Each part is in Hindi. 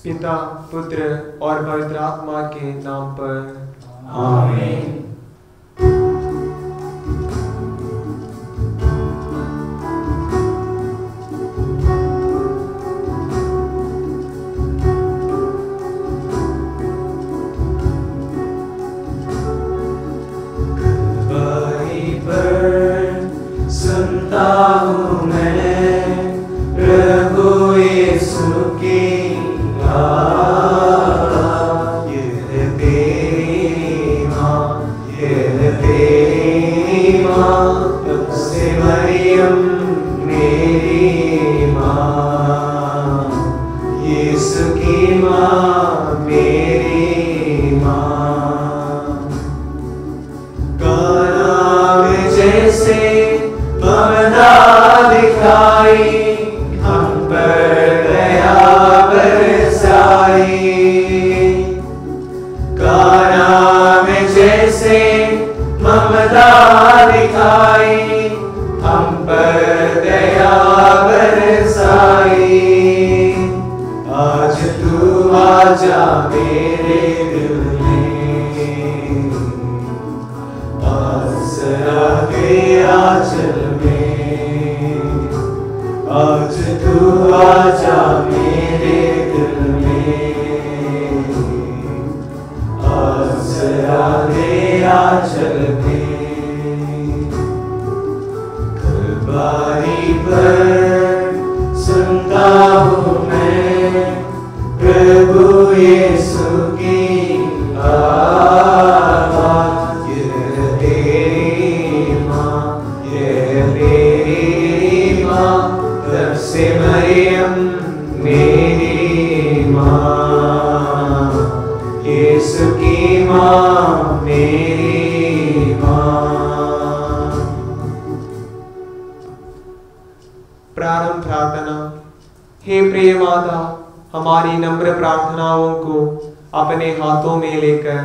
पिता, पुत्र और पवित्र आत्मा के नाम पर आमीन। सुनता हूँ मैं प्रभु यीशु की यह तेरी माँ तुझसे मरियम मेरी माँ, यीशु की माँ मेरी माँ। काना में जैसे ममता दिखाई, हम पर दया बरसाई। काना में जैसे ममता दिखाई, हम पर दया बरसाई। आज तू आजा मेरे दिल में, आसरा दे आंचल में। आज तू आजा मेरे दिल में, आसरा दे आंचल में। कलवारी पर सुनता हूँ मैं प्रभु यीशु की आवाज़, यह तेरी माँ तब से मरियम मेरी माँ, यीशु की माँ मेरी माँ। प्रारंभ प्रार्थना। हे प्रिय माता, हमारी नम्र प्रार्थनाओं को अपने हाथों में लेकर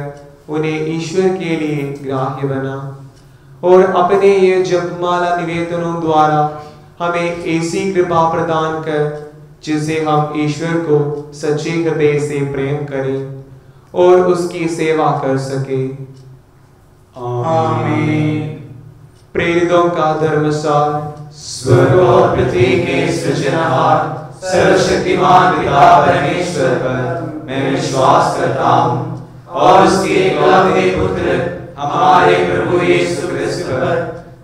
उन्हें ईश्वर के लिए ग्राह्य बना और अपने ये जपमाला निवेदनों द्वारा हमें ऐसी कृपा प्रदान कर जिसे हम ईश्वर को सच्चे हृदय से प्रेम करें और उसकी सेवा कर सके। आमीन। प्रेरितों का धर्मसार। स्वर्ग और पृथ्वी के सृजनहार सर्वशक्तिमान पिता परमेश्वर पर मैं विश्वास करता हूँ और उसके एकलौते पुत्र हमारे प्रभु यीशु ख्रिस्त पर,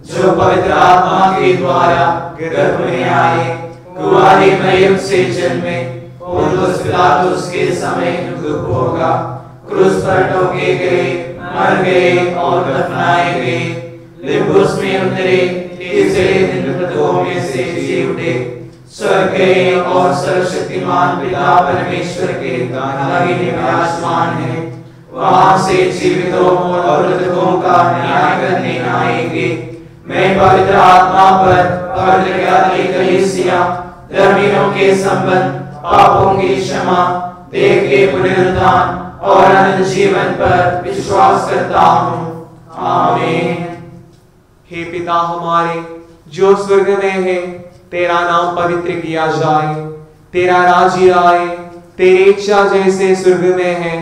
जो पवित्र आत्मा के द्वारा गर्भ में आए, कुंवारी मरियम से जन्मे, पोंतियुस पिलातुस के समय दुख भोगा, क्रूस पर ठोके गए, मर गए और दफनाए गए, लिबुस में उतरे, तीसरे दिन मृतकों में से जी उठे, स्वर्ग गए और सर्वशक्तिमान पिता परमेश्वर के दाहिने विराजमान है। वहां से जीवितों और मृतकों का न्याय करने आएंगे। मैं पवित्र आत्मा पर पवित्र कैथोलिक कलीसिया, धर्मियों के संबंध, पापों की क्षमा, देह के पुनरुत्थान और अनंत जीवन पर विश्वास करता हूँ। आमीन। हे पिता हमारे जो स्वर्ग में है, तेरा नाम पवित्र किया जाए, तेरा राज्य आए, तेरी इच्छा जैसे स्वर्ग में है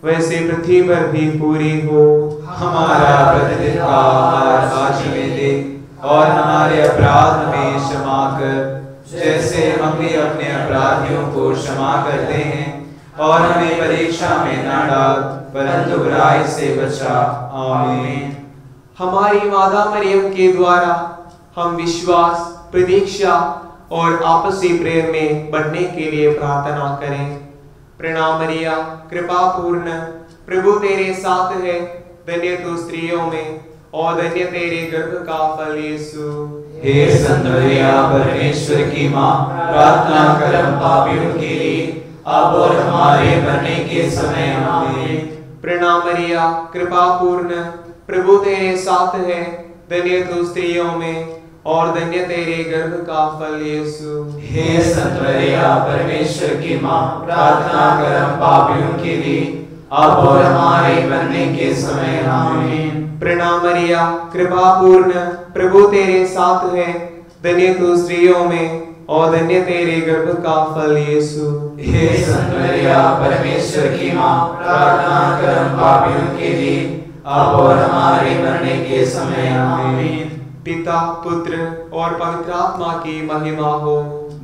वैसे पृथ्वी पर भी पूरी हो। हमारा प्रतिदिन का आहार आज हमें दे और हमारे अपराध हमें क्षमा कर, जैसे हम भी अपने अपराधियों को क्षमा करते हैं, और हमें परीक्षा में न डाल परंतु बुराई से बचा। आमीन। हमारी माता मरियम के द्वारा हम विश्वास, प्रतीक्षा और आपसी प्रेम में बढ़ने के लिए प्रार्थना करें। प्रणाम मरिया, कृपा पूर्ण, प्रभु तेरे साथ है, धन्य तू स्त्रियों में और धन्य तेरे गर्भ का फल यीशु। हे संत मरिया परमेश्वर की माँ, प्रार्थना कर हम पापियों के लिए अब और हमारे मरने के समय। आमीन। प्रणाम मरिया, कृपा पूर्ण, प्रभु तेरे साथ है, धन्य तू स्त्रियों में और धन्य तेरे गर्भ का फल यीशु। हे संत मरिया परमेश्वर की माँ, प्रार्थना कर हम पापियों के लिए अब और हमारे मरने के समय। आमीन। प्रणाम मरिया, कृपा पूर्ण, प्रभु तेरे साथ है, धन्य तू स्त्रियों में और धन्य तेरे गर्भ का फल यीशु। हे संत मरिया परमेश्वर की माँ, प्रार्थना कर हम पापियों के लिए, अब और हमारे मरने के समय। आमीन। पिता पुत्र और पवित्र आत्मा की महिमा हो,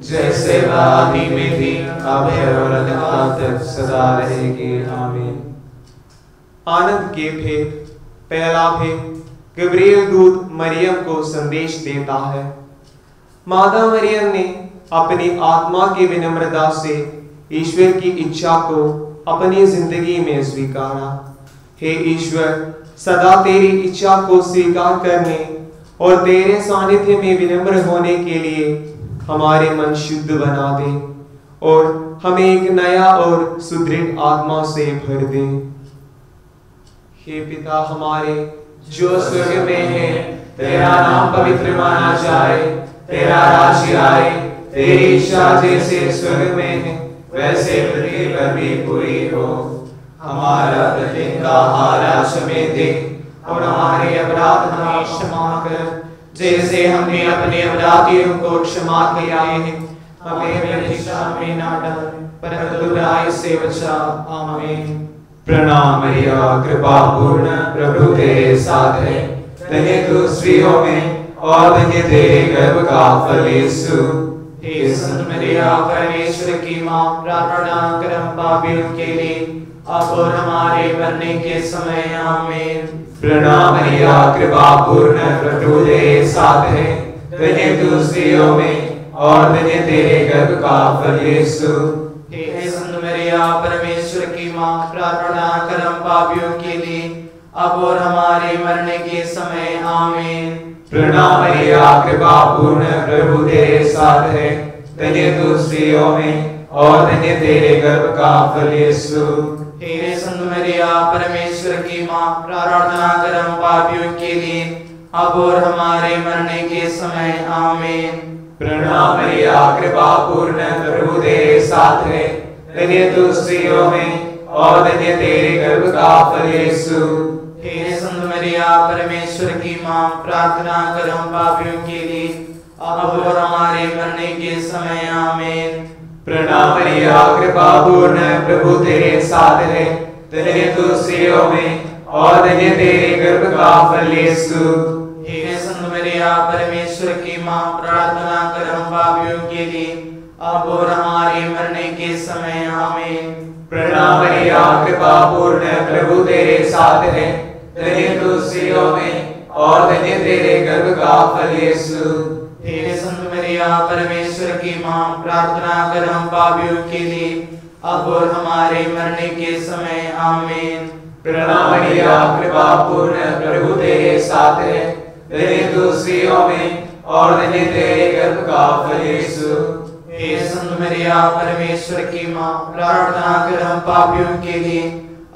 जैसे वह आदि में थी, अब है और अनंतकाल तक सदा रहेगी। आमीन। आनंद के भेद। पहला भेद, गब्रिएल दूत मरियम को संदेश देता है। माता मरियम ने अपनी आत्मा की विनम्रता से ईश्वर की इच्छा को अपनी जिंदगी में स्वीकारा। हे ईश्वर, सदा तेरी इच्छा को स्वीकार करने और तेरे सानिध्य में विनम्र होने के लिए हमारे मन शुद्ध बना दे और हमें एक नया और सुदृढ़ आत्मा से भर दे। हे पिता हमारे जो स्वर्ग में है, तेरा नाम पवित्र माना जाए, तेरा राज्य आए, तेरी इच्छा जैसे स्वर्ग में है वैसे पृथ्वी पर भी पूरी हो। हमारा प्रतिदिन का आहार आज हमें दे और हमारे अपराध हमें क्षमा कर, जैसे हमने अपने अपराधियों को क्षमा किया है। हमें परीक्षा में ना डाल, परंतु बुराई से बचा। आमीन। प्रणाम मरिया, कृपा पूर्ण, प्रभु तेरे साथ है, धन्य तू स्त्रियों में और धन्य तेरे गर्भ का फल यीशु। हे संत मरिया परमेश्वर की माँ, प्रार्थना कर हम पापियों के लिए, अब और हमारे मरने के समय। आमीन। प्रणाम मरिया, कृपा पूर्ण, प्रभु तेरे साथ है, धन्य तू स्त्रियों में और धन्य तेरे गर्भ का फल यीशु। हे संत मरिया परमेश्वर की माँ, प्रार्थना कर हम पापियों के लिए, अब और हमारे मरने के समय। आमीन। प्रणाम मरिया, कृपा पूर्ण, प्रभु तेरे साथ है, धन्य तू स्त्रियों में और धन्य तेरे गर्भ का फल यीशु। हे संत मरिया परमेश्वर की माँ, प्रार्थना कर हम पापियों के लिए, अब और हमारे मरने के समय। आमीन। प्रणाम मरिया, कृपा पूर्ण, प्रभु तेरे साथ है, धन्य तू स्त्रियों में और धन्य तेरे गर्भ का फल यीशु। हे संत मरिया परमेश्वर की माँ, प्रार्थना कर हम पापियों के लिए, अब और हमारे मरने के समय। आमीन। प्रणाम मरिया, कृपा पूर्ण, प्रभु तेरे साथ है, धन्य तू स्त्रियों में और धन्य तेरे गर्भ का फल यीशु। हे संत मरिया परमेश्वर की माँ, प्रार्थना कर हम पापियों के लिए, अब और हमारे मरने के समय। आमीन। प्रणाम मरिया, कृपा पूर्ण, प्रभु तेरे साथ है, धन्य तू स्त्रियों में और धन्य तेरे गर्भ का फल यीशु। हे संत मरिया परमेश्वर की माँ, प्रार्थना कर हम पापियों के लिए, अब और हमारे मरने के समय। आमीन। प्रणाम मरिया, कृपा पूर्ण, प्रभु तेरे साथ है, धन्य तू स्त्रियों में और धन्य तेरे गर्भ का फल यीशु। हे संत मरिया परमेश्वर की माँ, प्रार्थना कर हम पापियों के लिए,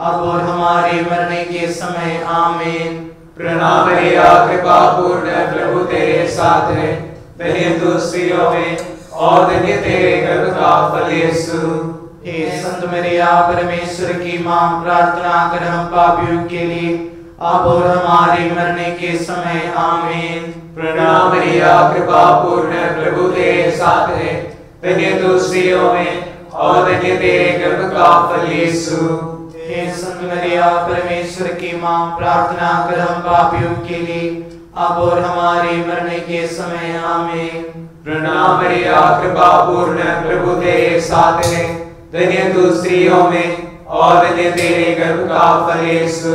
अब और हमारे मरने के समय। आमीन। प्रणाम मरिया, कृपा पूर्ण, प्रभु तेरे साथ है, धन्य तू स्त्रियों में और धन्य तेरे गर्भ का फल यीशु। हे संत मरिया परमेश्वर की माँ, प्रार्थना कर हम पापियों के लिए, अब और हमारे मरने के समय। आमीन। प्रणाम मरिया, कृपा पूर्ण, प्रभु तेरे साथ है, धन्य तू स्त्रियों में और धन्य तेरे गर्भ का फल यीशु। हे संत मरिया परमेश्वर की माँ, प्रार्थना कर हम पापियों के लिए, अब और हमारे मरने के समय। आमीन। प्रणाम मरिया, कृपा पूर्ण, प्रभु तेरे साथ है, धन्य तू स्त्रियों में और धन्य तेरे गर्भ का फल यीशु।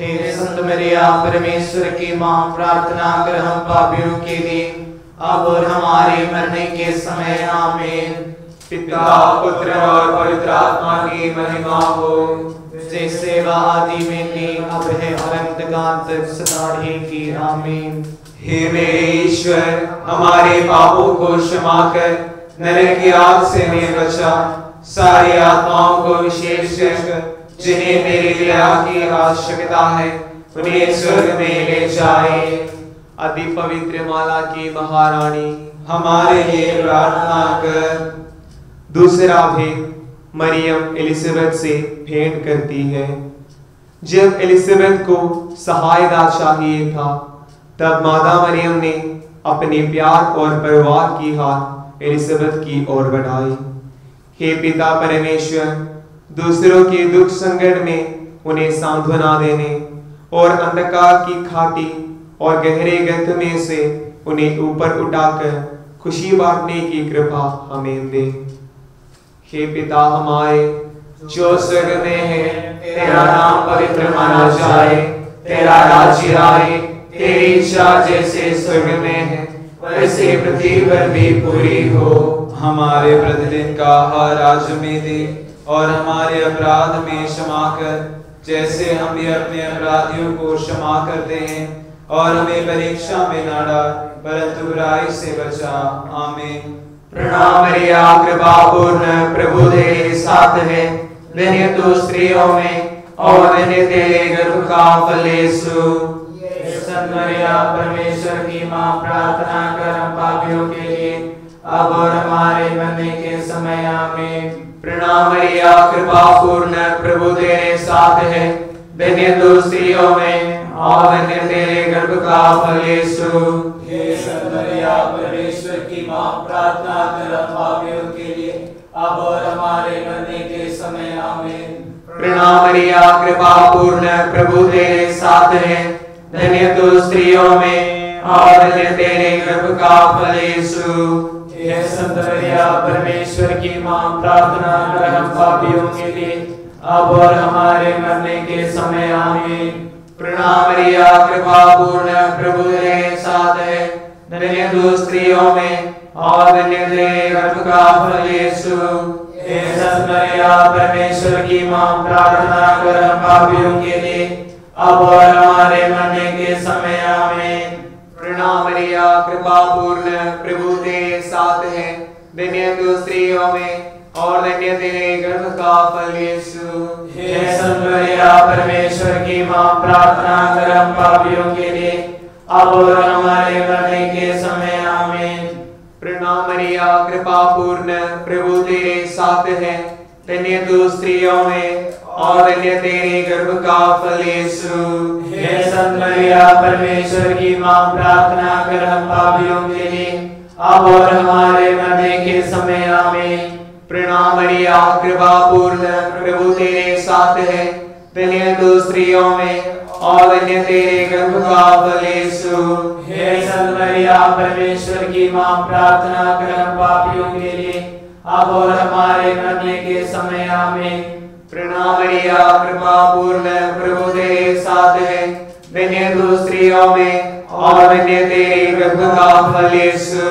हे संत मरिया परमेश्वर की माँ, प्रार्थना कर हम पापियों के लिए, अब और हमारे मरने के समय। आमीन। पिता पुत्र और पवित्र आत्मा की महिमा हो, जैसे वह आदि में थी, अब है और अनंतकाल तक सदा रहेगी। आमीन। हे मेरे ईश्वर, हमारे पापों को क्षमा कर नरक की आग से हमें बचा, सारी आत्माओं को विशेषकर जिन्हें तेरी दया की आवश्यकता है उन्हें स्वर्ग में ले जाए। अति पवित्र माला की महारानी, हमारे लिए प्रार्थना कर। दूसरा भेद, मरियम एलिजाबेथ से भेंट करती है। जब एलिजाबेथ को सहायता चाहिए था, तब माता मरियम ने अपने प्यार और परिवार की हाथ एलिजाबेथ की ओर बढ़ाई। हे पिता परमेश्वर, दूसरों के दुख संकट में उन्हें सांत्वना देने और अंधकार की खाटी और गहरे गड्ढे में से उन्हें ऊपर उठाकर खुशी बांटने की कृपा हमें दे। हे पिता हमारे जो स्वर्ग में है, तेरा नाम पवित्र माना जाए, तेरा राज्य आए, तेरी इच्छा जैसे स्वर्ग में है वैसे पृथ्वी पर भी पूरी हो। हमारे प्रतिदिन का आहार आज हमें दे और हमारे अपराध में क्षमा कर, जैसे हम भी अपने अपराधियों को क्षमा करते हैं, और हमें परीक्षा में न डाल परंतु बुराई से बचा। आमीन। प्रणाम मरिया, कृपा पूर्ण, प्रभु तेरे साथ है, धन्य तू स्त्रियों में और धन्य तेरे गर्भ का फल यीशु। संत मरिया परमेश्वर की माँ, प्रार्थना कर हम पापियों के लिए अब और हमारे मरने के समय। आमीन। प्रणाम मरिया, कृपा पूर्ण, प्रभु तेरे साथ है, धन्य तू स्त्रियों में और धन्य तेरे गर्भ का फल यीशु। हे संत मरिया परमेश्वर की माँ, प्रार्थना कर हम पापियों के लिए अब और हमारे मरने के समय। आमीन। प्रणाम मरिया, कृपा पूर्ण, प्रभु तेरे साथ है, धन्य तू स्त्रियों में और धन्य तेरे गर्भ का फल यीशु। हे संत मरिया परमेश्वर की माँ, प्रार्थना कर हम पापियों के लिए अब और हमारे मरने के समय। आमीन। प्रणाम मरिया, कृपा पूर्ण, प्रभु तेरे साथ है, धन्य तू स्त्रियों में और धन्य तेरे गर्भ का फल यीशु। हे संत मरिया परमेश्वर की माँ, प्रार्थना कर हम पापियों के लिए अब और हमारे मरने के समय। आमीन। प्रणाम मरिया, कृपा पूर्ण, प्रभु तेरे साथ है, धन्य तू स्त्रियों में और धन्य तेरे गर्भ का फल यीशु। हे संत मरिया परमेश्वर की माँ, प्रार्थना कर हम पापियों के लिए अब और हमारे मरने के समय। आमीन। प्रणाम मरिया, कृपा पूर्ण, प्रभु तेरे साथ है, धन्य तू स्त्रियों में और धन्य तेरे गर्भ का फल यीशु। हे संत मरिया परमेश्वर की माँ, प्रार्थना कर हम पापियों के लिए अब और हमारे मरने के समय। आमीन। प्रणाम मरिया, कृपा पूर्ण, प्रभु तेरे साथ है, धन्य तू स्त्रियों में और धन्य तेरे गर्भ का फल यीशु। हे संत मरिया परमेश्वर की माँ, प्रार्थना कर हम पापियों के लिए अब और हमारे मरने के समय। आमीन। प्रणाम मरिया, कृपा पूर्ण, प्रभु तेरे साथ है, धन्य तू स्त्रियों में और धन्य तेरे गर्भ का फल यीशु।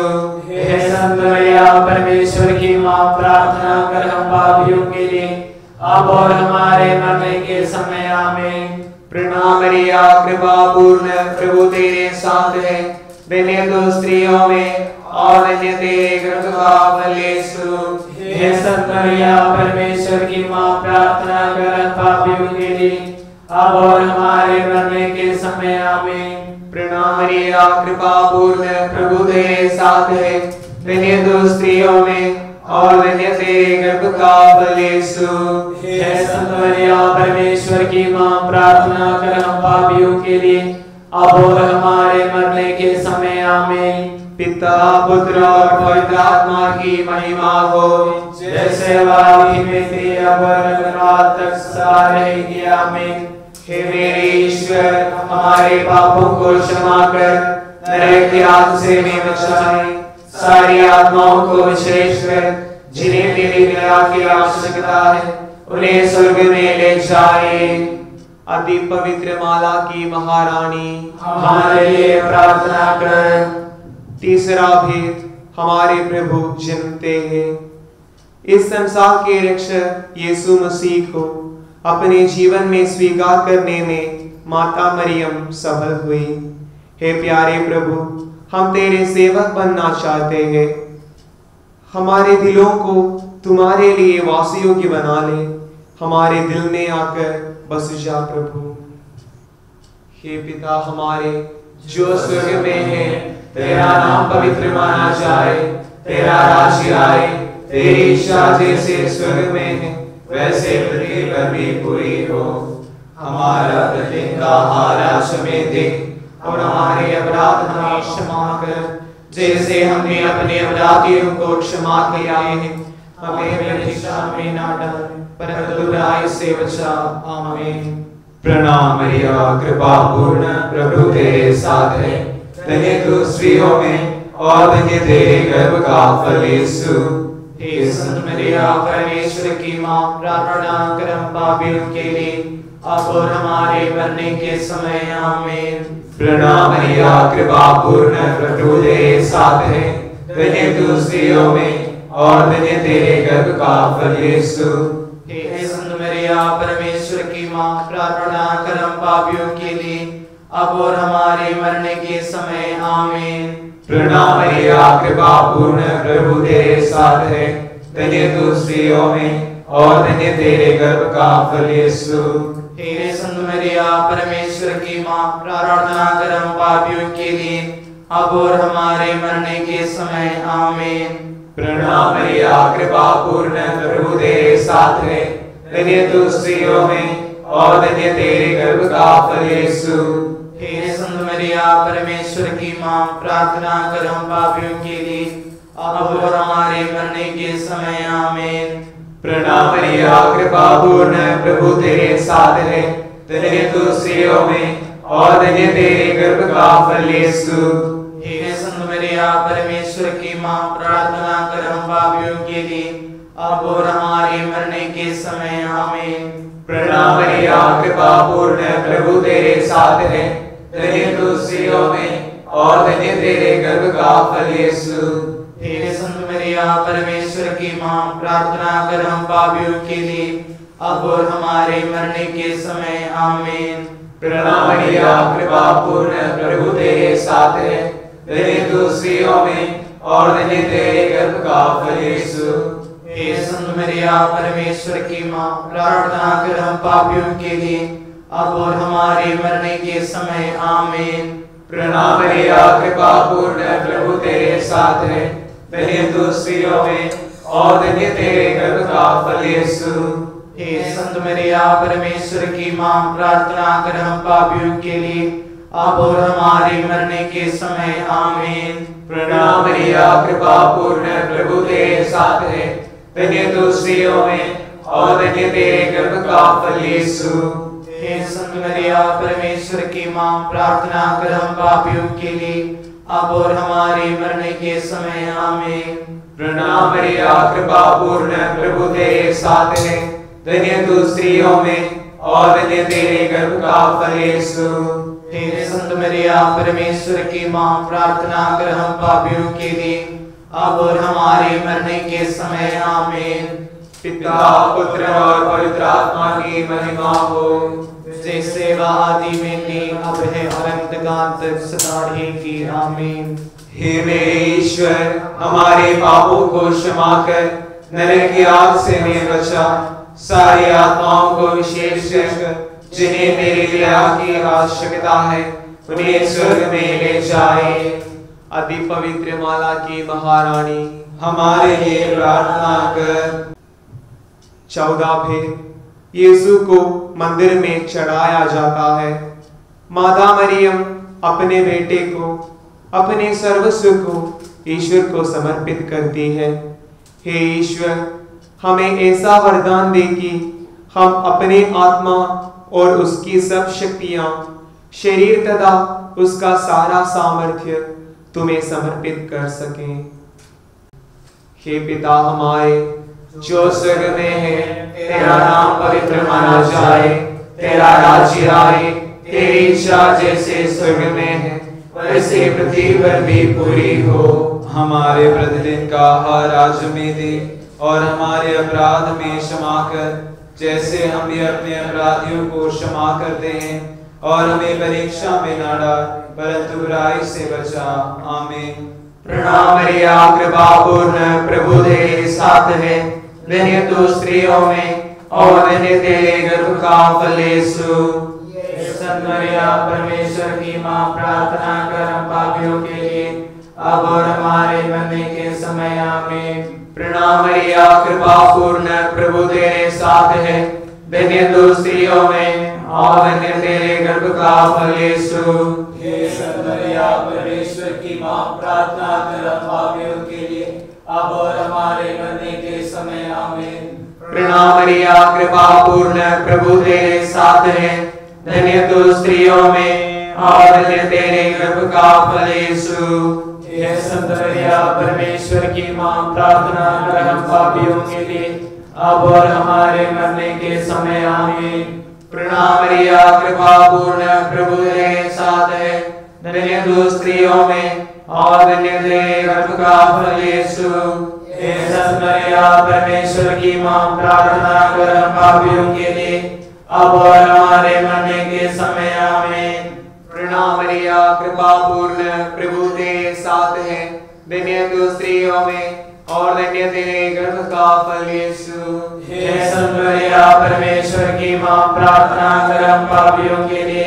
हे संत मरिया परमेश्वर की माँ, प्रार्थना कर हम पापियों के लिए अब और हमारे मरने के समय। आमीन। प्रणाम मरिया, कृपा पूर्ण, प्रभु तेरे साथ है, धन्य तू स्त्रियों में और धन्य तेरे गर्भ का फल यीशु। हे संत मरिया परमेश्वर की माँ, प्रार्थना कर हम पापियों के लिए अब और हमारे मरने के समय। आमीन। प्रणाम मरिया, कृपा पूर्ण, प्रभु तेरे साथ है, धन्य तू स्त्रियों में और धन्य तेरे गर्भ का फल यीशु। हे संत मरिया परमेश्वर की माँ, प्रार्थना कर हम पापियों के लिए अब और हमारे मरने के समय। आमीन। पिता, पुत्र और पवित्र आत्मा की महिमा हो, जैसे वादी में थी अब और रात तक सदा रहेगी। आमीन। हे मेरे ईश्वर, हमारे पापों को क्षमा कर, नरक की आग से हमें बचाए, सारी आत्माओं को विशेषकर जिन्हें तेरी दया की आवश्यकता है उन्हें स्वर्ग में ले जाए। अति पवित्र माला की महारानी, हमारे लिए प्रार्थना कर। तीसरा भेद, हमारे प्रभु जन्मते हैं। इस संसार के रक्षक यीशु मसीह को अपने जीवन में स्वीकार करने में माता मरियम सफल हुई। हे प्यारे प्रभु, हम तेरे सेवक बनना चाहते हैं, हमारे दिलों को तुम्हारे लिए वासयोग्य बना ले, हमारे दिल में आकर बस जा प्रभु। हे पिता हमारे जो स्वर्ग में है, तेरा नाम पवित्र माना जाए, तेरा राज्य आए, तेरी इच्छा जैसे स्वर्ग में है वैसे पृथ्वी पर भी पूरी हो। हमारा प्रतिदिन का आहार आज हमें दे और हमारे अपराध हमें क्षमा कर, जैसे हमने अपने अपराधियों को क्षमा किया है, हमें परीक्षा में ना डाल, परंतु बुराई से बचा। आमीन। प्रणाम मरिया, कृपा पूर्ण, प्रभु तेरे साथ है। धन्य तू स्त्रियों में और धन्य तेरे गर्भ का फल यीशु। हे संत मरिया, परमेश्वर की माँ, प्रार्थना कर हम पापियों के लिए, अब और हमारे मरने के समय। आमीन। प्रणाम मरिया, कृपा पूर्ण, प्रभु तेरे साथ है। धन्य तू स्त्रियों में और धन्य तेरे गर्भ का फल यीशु। हे संत मरिया, परमेश्वर की माँ, प्रार्थना कर हम पापियों के लिए, अब और हमारे मरने के समय। आमीन। प्रणाम मरिया, कृपा पूर्ण, प्रभु तेरे साथ है। धन्य तू स्त्रियों में और धन्य तेरे गर्भ का फल यीशु। हे संत मरिया, परमेश्वर की माँ, प्रार्थना कर हम पापियों के लिए, अब और हमारे मरने के समय। आमीन। प्रणाम मरिया, कृपा पूर्ण, प्रभु तेरे साथ है। धन्य तू स्त्रियों में और धन्य तेरे गर्भ का फल यीशु। हे संत मरिया, परमेश्वर की माँ, प्रार्थना कर हम पापियों के लिए, अब और हमारे मरने के समय। आमीन। प्रणाम मरिया, कृपा पूर्ण, प्रभु तेरे साथ है। धन्य तू स्त्रियों में और धन्य तेरे गर्भ का फल यीशु। हे संत मरिया, परमेश्वर की माँ, प्रार्थना कर हम पापियों के लिए, अब और हमारे मरने के समय। आमीन। प्रणाम मरिया, कृपा पूर्ण, प्रभु तेरे साथ है। धन्य तू स्त्रियों में और धन्य तेरे गर्भ का फल यीशु। हे संत मरिया, परमेश्वर की माँ, प्रार्थना कर हम पापियों के लिए, अब और हमारे मरने के समय। आमीन। प्रणाम मरिया, कृपा पूर्ण, प्रभु तेरे साथ है। धन्य तू स्त्रियों में और धन्य तेरे गर्भ का फल यीशु। हे संत मरिया, परमेश्वर की माँ, प्रार्थना कर हम पापियों के लिए, अब और हमारे मरने के समय। आमीन। प्रणाम मरिया, कृपा पूर्ण, प्रभु तेरे साथ है। धन्य तू स्त्रियों में और धन्य तेरे गर्भ का फल यीशु। हे संत मरिया, परमेश्वर की माँ, प्रार्थना कर हम पापियों के लिए, अब और हमारे मरने के समय। आमीन। प्रणाम मरिया, कृपा पूर्ण, प्रभु तेरे साथ है। धन्य तू स्त्रियों में और धन्य तेरे गर्भ का फल यीशु। हे संत मरिया, परमेश्वर की माँ, प्रार्थना कर हम पापियों के लिए, अब और हमारे मरने के समय। आमीन। प्रणाम मरिया, कृपा पूर्ण, प्रभु तेरे साथ है। धन्य तू स्त्रियों में और धन्य तेरे गर्भ का फल यीशु। हे संत मरिया, परमेश्वर की माँ, प्रार्थना कर हम पापियों के लिए, अब और हमारे मरने के समय। आमीन। पिता, पुत्र और पवित्र आत्मा की महिमा हो, जैसे वह आदि में थी, अब है और अनंतकाल तक सदा रहेगी। आमीन। हे मेरे ईश्वर, हमारे पापों को क्षमा कर नरक की आग से हमें बचा। सारी आत्माओं को विशेषकर जिन्हें तेरी दया की आवश्यकता है, उन्हें स्वर्ग में ले जाए। अति पवित्र माला की महारानी, हमारे लिए प्रार्थना कर। 14 भेद यीशु को मंदिर में चढ़ाया जाता है। माता मरियम अपने बेटे को, अपने सर्वस्व को ईश्वर को समर्पित करती है। हे ईश्वर, हमें ऐसा वरदान दे कि हम अपने आत्मा और उसकी सब शक्तियां, शरीर तथा उसका सारा सामर्थ्य तुम्हें समर्पित कर सकें। हे पिता हमारे जो स्वर्ग में है, तेरा नाम पवित्र माना जाए। तेरा राज्य आए। तेरी इच्छा जैसे स्वर्ग में है, वैसे पृथ्वी पर भी पूरी हो। हमारे प्रतिदिन का आहार आज हमें दे और हमारे अपराध में क्षमा कर, जैसे हम भी अपने अपराधियों को क्षमा करते हैं। और हमें परीक्षा में न डाल, परंतु बुराई से बचा। आमीन। प्रणाम मरिया, कृपा पूर्ण, प्रभु तेरे साथ है। धन्य तू स्त्रियों में और धन्य तेरे गर्भ का फल यीशु। संत मरिया, परमेश्वर की माँ, प्रार्थना कर हम पापियों के लिए, अब और हमारे मरने के समय। आमीन। प्रणाम मरिया, कृपा पूर्ण, प्रभु तेरे साथ है। धन्य तू स्त्रियों में और धन्य तेरे गर्भ का फल यीशु। हे संत मरिया परमेश्वर की माँ, प्रार्थना कर हम पापियों के लिए अब और हमारे मरने के समय आमीन। प्रणाम मरिया, कृपा पूर्ण, प्रभु तेरे साथ है, धन्य तू स्त्रियों में और धन्य तेरे गर्भ का फल यीशु। हे संत मरिया परमेश्वर की माँ, प्रार्थना कर हम पापियों के लिए अब और हमारे मरने के समय आमीन। प्रणाम मरिया, कृपा पूर्ण, प्रभु तेरे साथ है, धन्य तू स्त्रियों में और धन्य तेरे गर्भ का फल यीशु। हे संत मरिया परमेश्वर की माँ, प्रार्थना कर हम पापियों के लिए अब और हमारे मरने के समय आमीन। प्रणाम मरिया, कृपा पूर्ण, प्रभु तेरे साथ है, धन्य तू स्त्रियों में और धन्य तेरे गर्भ का फल यीशु। हे संत मरिया परमेश्वर की माँ, प्रार्थना कर हम पापियों के लिए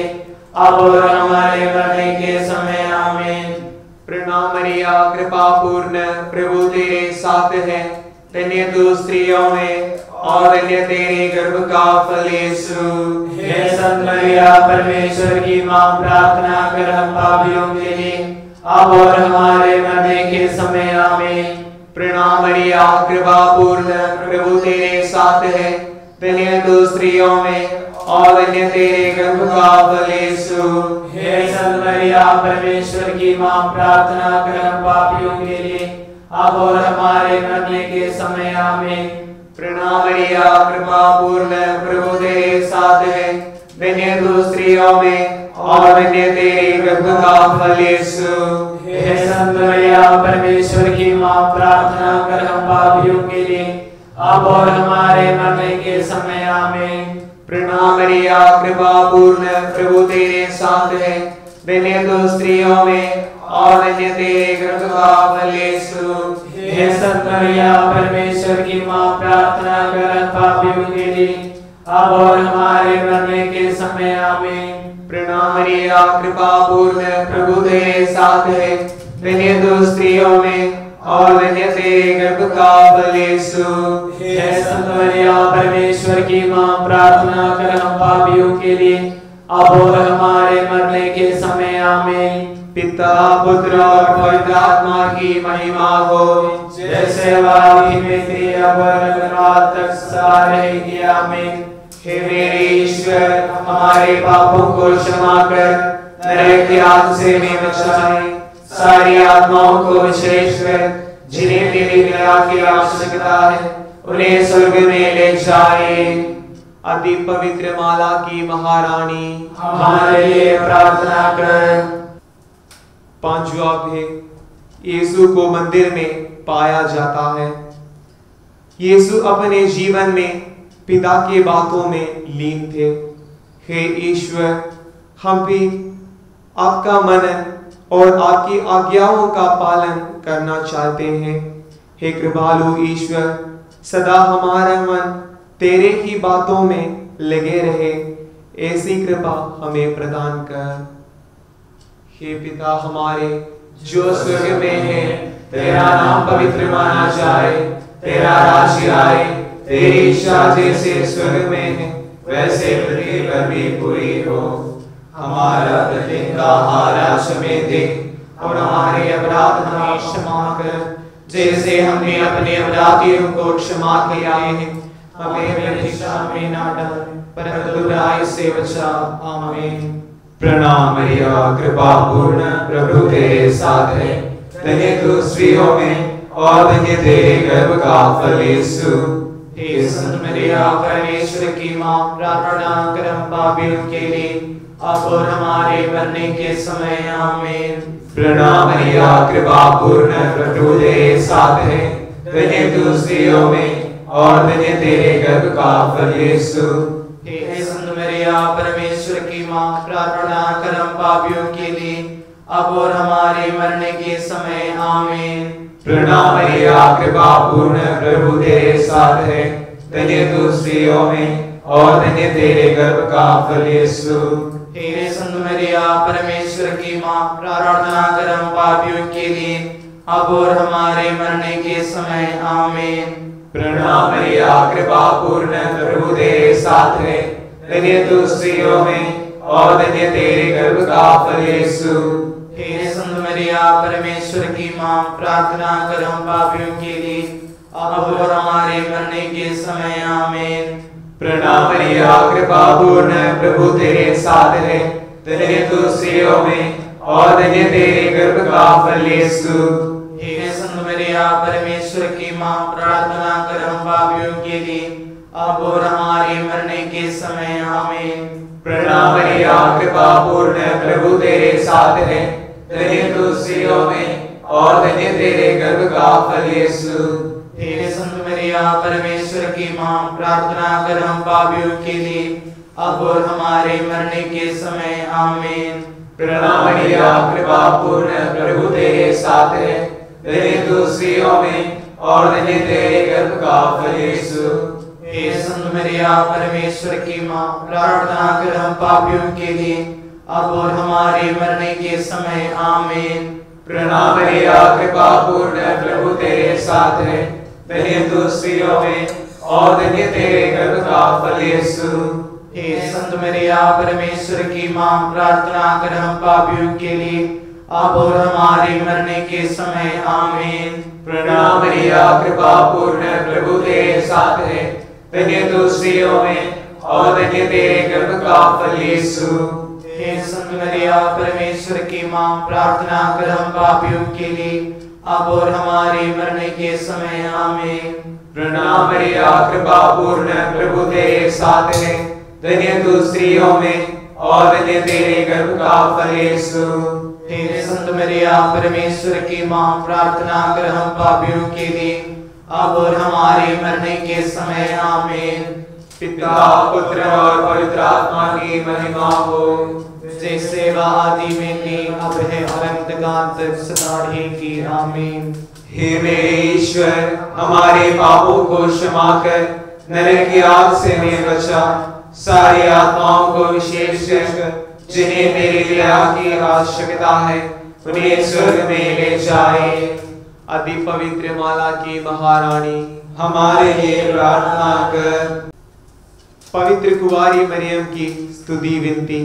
अब और हमारे मरने के समय आमीन। प्रणाम मरिया, कृपा पूर्ण, प्रभु तेरे साथ है, धन्य तू स्त्रियों में और धन्य तेरे गर्भ का फल यीशु। हे संत मरिया परमेश्वर की माँ, प्रार्थना कर हम पापियों के लिए अब और हमारे मरने के समय आमीन। प्रणाम मरिया, कृपा पूर्ण, प्रभु तेरे साथ है, धन्य तू स्त्रियों में और धन्य तेरे गर्भ का फल यीशु। हे संत मरिया परमेश्वर की माँ, प्रार्थना कर हम पापियों के लिए अब और हमारे मरने के समय आमीन। प्रणाम मरिया, कृपा पूर्ण, प्रभु तेरे साथ है, धन्य तू स्त्रियों में और धन्य तेरे गर्भ का फल यीशु। हे संत मरिया परमेश्वर की माँ, प्रार्थना कर हम पापियों के लिए अब और हमारे मरने के समय आमीन। प्रणाम मरिया, कृपा पूर्ण, प्रभु तेरे साथ है, धन्य तू स्त्रियों में और धन्य तेरे गर्भ का फल यीशु। हे संत मरिया परमेश्वर की माँ, प्रार्थना कर हम पापियों के लिए अब और हमारे मरने के समय आमीन। प्रणाम मरिया, कृपा पूर्ण, प्रभु तेरे साथ है, धन्य तू स्त्रियों में और धन्य तेरे गर्भ का फल यीशु। हे संत मरिया परमेश्वर की माँ, प्रार्थना कर हम पापियों के लिए अब और हमारे मरने के समय आमीन। पिता, पुत्र और पवित्र आत्मा की महिमा हो, जैसे वादी में थी अब और रात तक सदा रहेगी आमीन। हे मेरे ईश्वर, हमारे पापों को क्षमा कर नरक की आग से हमें बचाए, सारी आत्माओं को विशेषकर जिन्हें तेरी दया की आवश्यकता है उन्हें स्वर्ग में ले जाए। अति पवित्र माला की महारानी, हमारे लिए प्रार्थना कर। पांचवा भेद, यीशु को मंदिर में पाया जाता है। यीशु अपने जीवन में पिता की बातों में लीन थे। हे ईश्वर, हम भी आपका मनन और आपकी आज्ञाओं का पालन करना चाहते हैं। हे कृपालु ईश्वर, सदा हमारा मन तेरे ही बातों में लगे रहे, ऐसी कृपा हमें प्रदान कर। हे पिता हमारे जो स्वर्ग में है, तेरा नाम पवित्र माना जाए, तेरा राज्य आए, तेरी इच्छा जैसे स्वर्ग में है वैसे पृथ्वी पर भी पूरी हो। हमारा प्रतिदिन का आहार आज हमें दे और हमारे अपराध हमें क्षमा कर, जैसे हमने अपने अपराधियों को क्षमा किया है। हमें परीक्षा में ना डाल, परंतु बुराई से बचा। आमीन। प्रणाम मरिया, कृपा पूर्ण, प्रभु तेरे साथ है, धन्य तू स्त्रियों में और धन्य तेरे गर्भ का फल यीशु। हे संत मरिया परमेश्वर की माँ, प्रार्थना कर हम पापियों के लिए अब और हमारे मरने के समय। आमीन। प्रणाम मरिया, कृपा पूर्ण, प्रभु तेरे साथ है, धन्य तू स्त्रियों में और धन्य तेरे गर्भ का फल यीशु। हे संत मरिया परमेश्वर की माँ, प्रार्थना कर हम पापियों के लिए अब और हमारे मरने के समय। आमीन। प्रणाम मरिया, कृपा पूर्ण, प्रभु तेरे साथ है, धन्य तू स्त्रियों में और धन्य तेरे गर्भ का फल यीशु। हे संत मरिया परमेश्वर की माँ, प्रार्थना कर हम पापियों के लिए अब और हमारे मरने के समय। आमीन। प्रणाम मरिया, कृपा पूर्ण, प्रभु तेरे साथ है, धन्य तू स्त्रियों में और धन्य तेरे गर्भ का फल यीशु। हे संत मरिया परमेश्वर की माँ, प्रार्थना कर हम पापियों के लिए अब और हमारे मरने के समय। आमीन। प्रणाम मरिया कृपा पूर्ण प्रभु तेरे साथ है, धन्य तू स्त्रियों में और धन्य तेरे गर्भ का फल यीशु। हे संत मरिया परमेश्वर की माँ, प्रार्थना कर हम पापियों के लिए अब और हमारे मरने के समय। आमीन। प्रणाम मरिया कृपा पूर्ण प्रभु तेरे साथ है, धन्य तू स्त्रियों में और धन्य तेरे गर्भ का फल यीशु। हे संत मरिया परमेश्वर की माँ, प्रार्थना कर हम पापियों के लिए अब और हमारे मरने के समय। आमीन। प्रणाम मरिया कृपा पूर्ण प्रभु तेरे साथ है, धन्य तू स्त्रियों में और धन्य तेरे गर्भ का फल यीशु। हे संत मरिया परमेश्वर की माँ, प्रार्थना कर हम पापियों के लिए अब और हमारे मरने के समय। आमीन। प्रणाम मरिया कृपा पूर्ण प्रभु तेरे साथ है, धन्य तू स्त्रियों में और धन्य तेरे गर्भ का फल यीशु। हे संत मरिया परमेश्वर की माँ, प्रार्थना कर हम पापियों के लिए अब और हमारे मरने के समय। आमीन। प्रणाम मरिया कृपा पूर्ण प्रभु तेरे साथ है, धन्य तू स्त्रियों में और धन्य तेरे गर्भ का फल यीशु। हे संत मरिया परमेश्वर की माँ, प्रार्थना कर हम पापियों के लिए अब और हमारे मरने के समय। आमीन। प्रणाम मरिया कृपा पूर्ण प्रभु तेरे साथ है, धन्य तू स्त्रियों में और धन्य तेरे गर्भ का फल यीशु। हे संत मरिया परमेश्वर की माँ, प्रार्थना कर हम पापियों के लिए अब और हमारे मरने के समय। आमीन। पिता पुत्र और पवित्र आत्मा की महिमा हो, जैसे वह आदि में थी, अब है और अनंतकाल तक सदा रहेगी। आमीन। हे मेरे ईश्वर, हमारे पापों को क्षमा कर नरक की आग से हमें बचा, सारी आत्माओं को विशेषकर जिन्हें तेरी दया की आवश्यकता है उन्हें स्वर्ग में ले जाए। अति पवित्र माला की महारानी, हमारे लिए प्रार्थना कर। पवित्र कुंवारी मरियम की स्तुति विनती।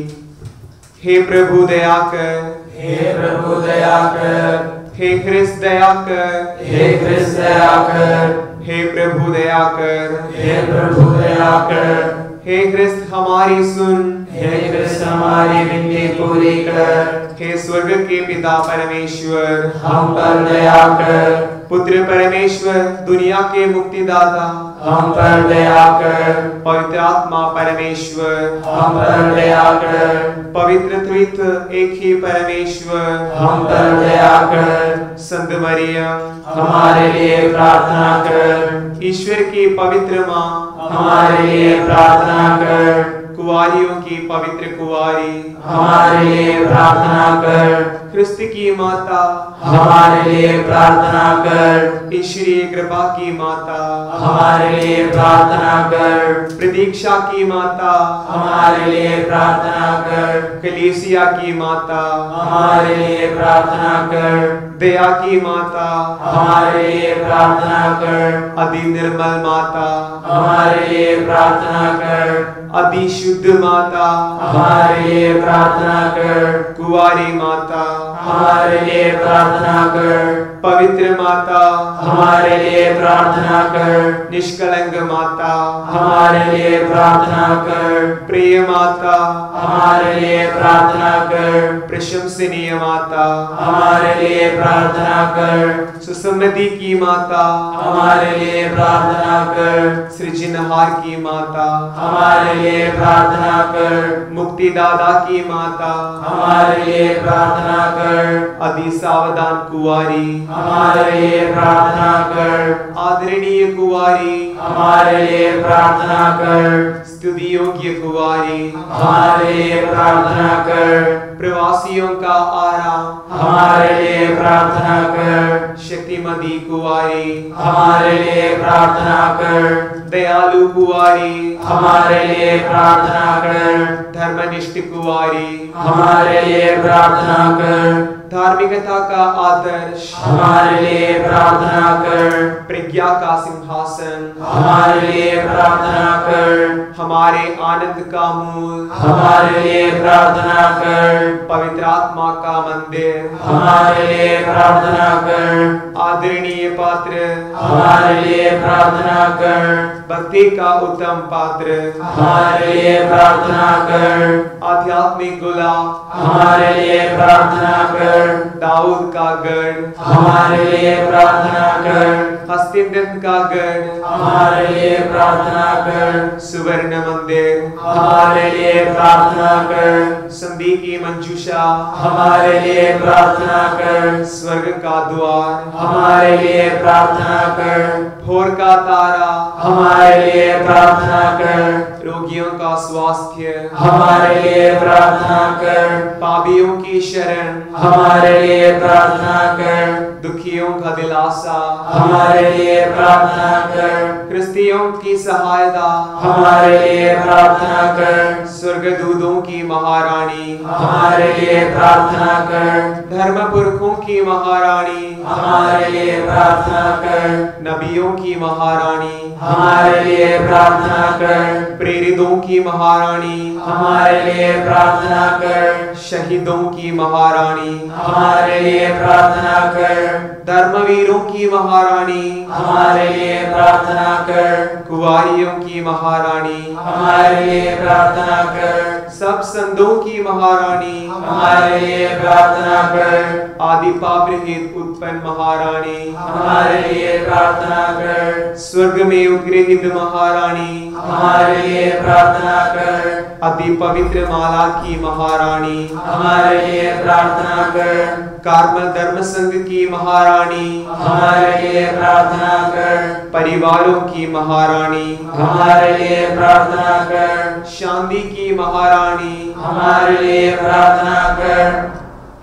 हे प्रभु दया कर, हे प्रभु दया कर, हे ख्रिस्त दया कर, हे ख्रिस्त दया कर, हे प्रभु दया कर, हे प्रभु दया कर, हे ख्रिस्त हमारी सुन, हे ख्रिस्त हमारी विनती पूरी कर, हे स्वर्ग के पिता परमेश्वर हम पर दया कर, पुत्र परमेश्वर दुनिया के मुक्तिदाता हम पर दया कर, पवित्र आत्मा परमेश्वर हम पर दया कर, पवित्र त्रित्व एक ही परमेश्वर हम पर दया कर, संत मरियम हमारे लिए प्रार्थना कर, ईश्वर की पवित्र माँ हमारे लिए प्रार्थना कर, कुंवारियों की पवित्र कुंवारी हमारे लिए प्रार्थना कर, ख्रिस्त की माता हमारे लिए प्रार्थना कर, ईश्वरीय कृपा की माता हमारे लिए प्रार्थना कर, प्रतीक्षा की माता हमारे लिए प्रार्थना कर, कलीसिया की माता हमारे लिए प्रार्थना कर, दया की माता हमारे लिए प्रार्थना कर, अति निर्मल माता हमारे लिए प्रार्थना कर, अति शुद्ध माता हमारे लिए प्रार्थना कर, कुंवारी माता हमारे लिए प्रार्थना कर, पवित्र माता हमारे लिए प्रार्थना कर, निष्कलंक माता हमारे लिए प्रार्थना कर, प्रिय माता हमारे लिए प्रार्थना कर, प्रशंसनीय माता हमारे लिए प्रार्थना कर, सुसम्मति की माता हमारे लिए प्रार्थना कर, सृजनहार की माता हमारे लिए प्रार्थना कर, मुक्तिदाता की माता हमारे लिए प्रार्थना कर, अति सावधान कुंवारी हमारे लिए प्रार्थना कर, आदरणीय कुंवारी हमारे लिए प्रार्थना कर, स्तुति योग्य कुंवारी हमारे लिए प्रार्थना कर, प्रवासियों का आराम हमारे लिए प्रार्थना कर, शक्तिमती कुंवारी हमारे लिए प्रार्थना कर, दयालु कुंवारी हमारे लिए प्रार्थना कर, धर्मनिष्ठ कुंवारी हमारे लिए प्रार्थना कर, धार्मिकता का आदर्श हमारे लिए प्रार्थना कर, प्रज्ञा का सिंहासन हमारे लिए प्रार्थना कर, हमारे आनंद का मूल, हमारे लिए प्रार्थना कर। पवित्र आत्मा का मंदिर, हमारे लिए प्रार्थना कर। आदरणीय पात्र, हमारे लिए प्रार्थना कर। भक्ति का उत्तम पात्र, हमारे लिए प्रार्थना कर। आध्यात्मिक गोला, हमारे लिए प्रार्थना कर। दाऊद का गढ़, हमारे लिए प्रार्थना कर। हस्तिनापुर का गढ़, हमारे लिए प्रार्थना कर। सुवर्ण मंदिर, हमारे लिए प्रार्थना कर। संधि की मंजूषा, हमारे लिए प्रार्थना कर। स्वर्ग का द्वार, हमारे लिए प्रार्थना कर। भोर का तारा, हमारे लिए प्रार्थना कर। रोगियों का स्वास्थ्य, हमारे लिए प्रार्थना कर। पापियों की शरण, हमारे लिए प्रार्थना कर। दुखियों का दिलासा, हमारे लिए प्रार्थना कर। क्रिस्तियों की सहायता, हमारे लिए प्रार्थना कर। स्वर्गदूतों की महारानी, हमारे लिए प्रार्थना कर। धर्म पुरखों की महारानी, हमारे लिए प्रार्थना कर। नबियों की महारानी, हमारे लिए प्रार्थना कर। प्रेरितों की महारानी, हमारे लिए प्रार्थना कर। शहीदों की महारानी, हमारे लिए प्रार्थना कर। धर्मवीरों की महारानी, हमारे लिए प्रार्थना कर। कुंवारियों की महारानी, हमारे लिए प्रार्थना कर। सब संतों की महारानी, हमारे लिए प्रार्थना कर। आदि पाप रहित उत्पन्न महारानी, हमारे लिए प्रार्थना कर। स्वर्ग में उत्ग्रहित महारानी, हमारे लिए प्रार्थना कर। अति पवित्र माला की महारानी, हमारे लिए प्रार्थना कर। कार्मल धर्म संघ की महारानी, हमारे लिए प्रार्थना कर। परिवारों की महारानी, हमारे लिए प्रार्थना कर। शांति की महारानी, हमारे लिए प्रार्थना कर।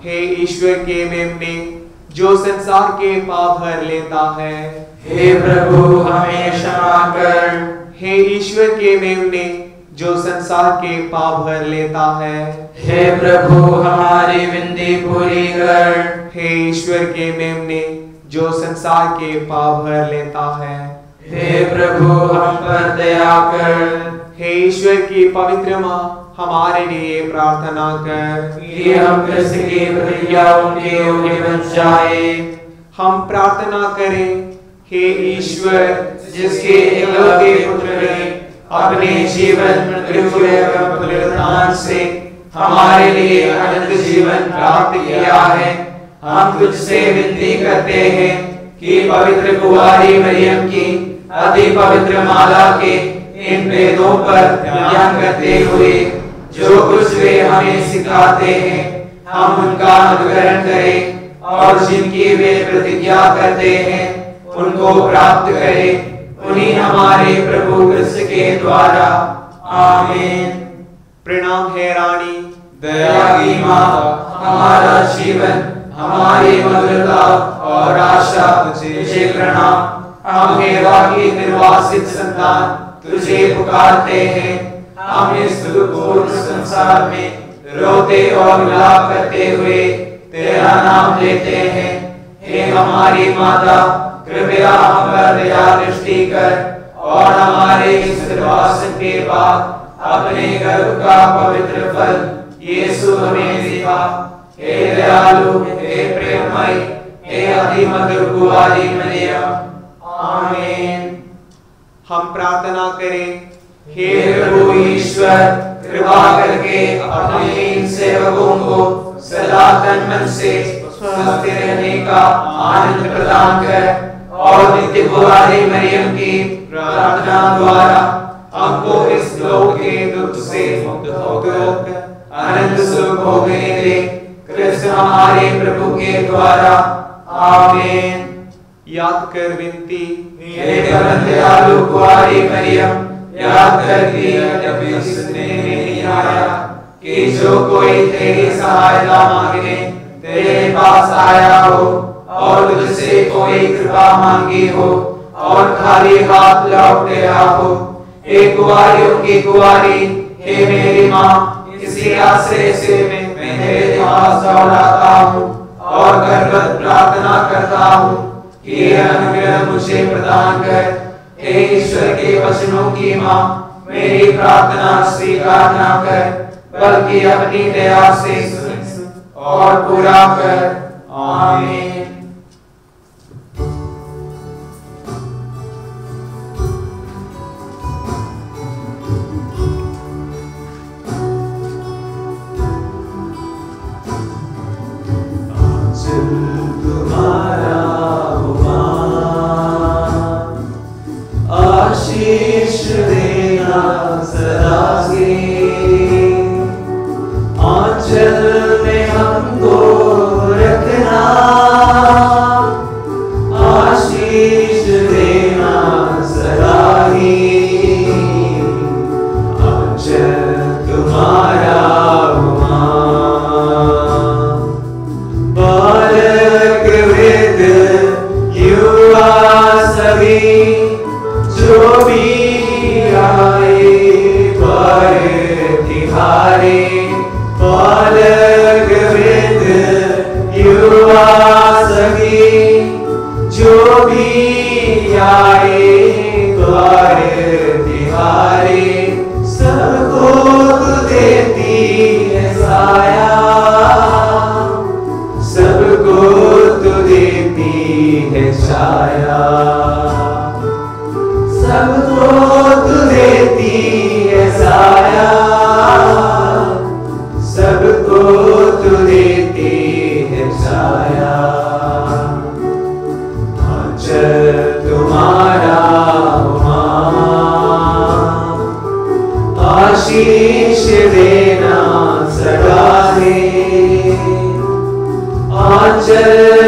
हे ईश्वर के मेमने जो संसार के पाप भर लेता है, हे प्रभु हमें क्षमा कर। हे ईश्वर के मेमने जो संसार के पाप भर लेता है, हे प्रभु हमारी विनती पूरी कर। हे ईश्वर के मेमने जो संसार के पाप भर लेता है, हे प्रभु हम पर दया कर। हे ईश्वर की पवित्र माँ हमारे लिए प्रार्थना कर कि हम कृष्ण की प्रतिज्ञाओं के योग्य बन जाए। हम प्रार्थना करें, हे ईश्वर जिसके एकलौते पुत्र ने अपने जीवन मृत्यु एवं पुनरुत्थान से हमारे लिए अनंत जीवन प्राप्त किया है, हम तुझसे विनती करते हैं कि पवित्र कुंवारी मरियम की अति पवित्र माला के इन वेदों पर ध्यान करते हुए जो कुछ वे हमें सिखाते हैं, हम उनका अनुकरण करें और जिनकी वे प्रतिज्ञा करते हैं उनको प्राप्त करें, उन्हीं हमारे प्रभु कृष्ण के द्वारा। आमीन। प्रणाम है रानी, दया की माँ, हमारा जीवन, हमारी मधुरता और आशा तुझे प्रणाम। हम हेवा की निर्वासित संतान तुझे पुकारते हैं। हम इस दुर्पूर्ण संसार में रोते और विलाप करते हुए तेरा नाम लेते हैं। हे हमारी माता, कृपया हम पर दया दृष्टि कर और हमारे इस निर्वासन के बाद अपने गर्भ का पवित्र फल यीशु हमें दिखा। हे दयालु, हे प्रेममय, हे अति मधुर कुंवारी मरियम। आमीन। हम प्रार्थना करें, हे प्रभु ईश्वर, कृपा करके अपने इन सेवकों को सदा तन मन से स्वस्थ रहने का आनंद प्रदान कर और नित्य कुंवारी मरियम की प्रार्थना द्वारा हमको इस लोक के दुख से मुक्त होकर अनंत सुख भोगने दे। कृष्ण हमारे प्रभु के द्वारा। आमीन। याद कर विनती, हे परम दयालु कुंवारी मरियम, याद कर कि जब किसने नहीं आया कि जो कोई तेरी सहायता मांगने तेरे पास आया हो और तुझसे कोई कृपा मांगी हो और खाली हाथ लौट गया हो। हे कुंवारियों की कुंवारी, हे मेरी माँ, इसी आश्रय से मैं तेरे पास दौड़ाता हूँ और गर्वत प्रार्थना करता हूँ कि अनुग्रह मुझे प्रदान कर। हे ईश्वर के वचनों की माँ, मेरी प्रार्थना स्वीकार न कर, बल्कि अपनी दया से सुन और पूरा कर। आमीन। तुम्हारा आशीष देना सदा से, आंचल में हमको रखना, आशीष देना सदा ही। आंचल तुम्हारा बालक वृद्ध युवा सभी जो भी आए पर तिहारे, बालक वृद्ध युवा सभी जो भी आए पर तिहारे, सबको तू देती है साया, सबको तू देती है छाया, सबको तू देती है साया, सबको तू देती है छाया। आंचल तुम्हारा आशीष देना सदा है, आंचल